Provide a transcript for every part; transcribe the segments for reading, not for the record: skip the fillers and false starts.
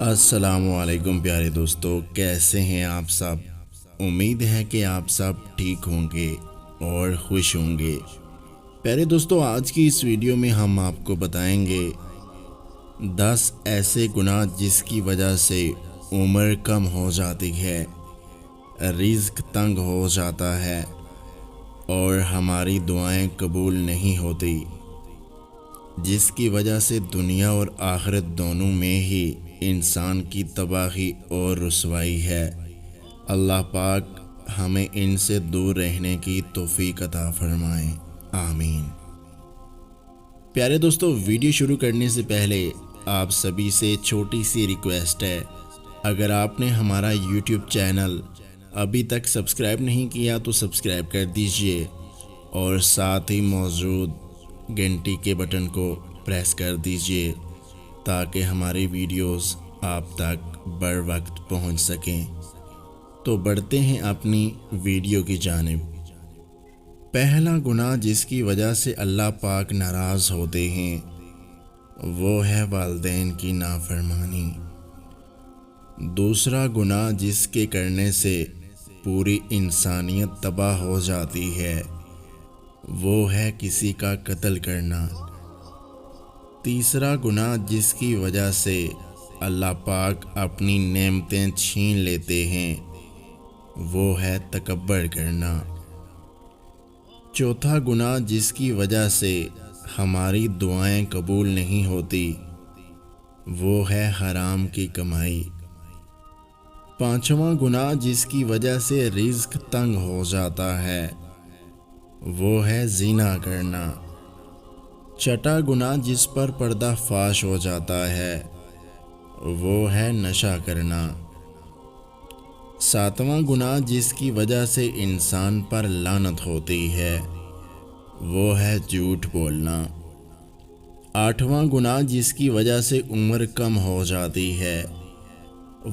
السلام علیکم پیارے دوستو، کیسے ہیں آپ سب؟ امید ہے کہ آپ سب ٹھیک ہوں گے اور خوش ہوں گے۔ پیارے دوستو، آج کی اس ویڈیو میں ہم آپ کو بتائیں گے 10 ایسے گناہ جس کی وجہ سے عمر کم ہو جاتی ہے، رزق تنگ ہو جاتا ہے اور ہماری دعائیں قبول نہیں ہوتی، جس کی وجہ سے دنیا اور آخرت دونوں میں ہی انسان کی تباہی اور رسوائی ہے۔ اللہ پاک ہمیں ان سے دور رہنے کی توفیق عطا فرمائے، آمین۔ پیارے دوستو، ویڈیو شروع کرنے سے پہلے آپ سبھی سے چھوٹی سی ریکویسٹ ہے، اگر آپ نے ہمارا یوٹیوب چینل ابھی تک سبسکرائب نہیں کیا تو سبسکرائب کر دیجئے اور ساتھ ہی موجود گھنٹی کے بٹن کو پریس کر دیجئے تاکہ ہماری ویڈیوز آپ تک بر وقت پہنچ سکیں۔ تو بڑھتے ہیں اپنی ویڈیو کی جانب۔ پہلا گناہ جس کی وجہ سے اللہ پاک ناراض ہوتے ہیں وہ ہے والدین کی نافرمانی۔ دوسرا گناہ جس کے کرنے سے پوری انسانیت تباہ ہو جاتی ہے وہ ہے کسی کا قتل کرنا۔ تیسرا گناہ جس کی وجہ سے اللہ پاک اپنی نعمتیں چھین لیتے ہیں وہ ہے تکبر کرنا۔ چوتھا گناہ جس کی وجہ سے ہماری دعائیں قبول نہیں ہوتی وہ ہے حرام کی کمائی۔ پانچواں گناہ جس کی وجہ سے رزق تنگ ہو جاتا ہے وہ ہے زنا کرنا۔ چھٹا گناہ جس پر پردہ فاش ہو جاتا ہے وہ ہے نشہ کرنا۔ ساتواں گناہ جس کی وجہ سے انسان پر لعنت ہوتی ہے وہ ہے جھوٹ بولنا۔ آٹھواں گناہ جس کی وجہ سے عمر کم ہو جاتی ہے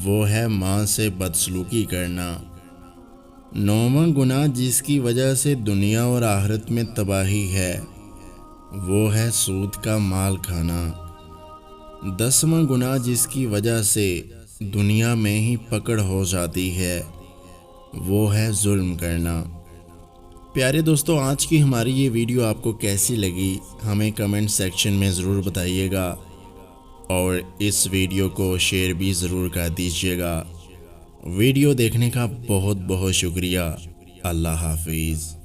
وہ ہے ماں سے بدسلوکی کرنا۔ نوواں گناہ جس کی وجہ سے دنیا اور آخرت میں تباہی ہے وہ ہے سود کا مال کھانا۔ 10واں گناہ جس کی وجہ سے دنیا میں ہی پکڑ ہو جاتی ہے وہ ہے ظلم کرنا۔ پیارے دوستو، آج کی ہماری یہ ویڈیو آپ کو کیسی لگی ہمیں کمنٹ سیکشن میں ضرور بتائیے گا اور اس ویڈیو کو شیئر بھی ضرور کر دیجیے گا۔ ویڈیو دیکھنے کا بہت بہت شکریہ۔ اللہ حافظ۔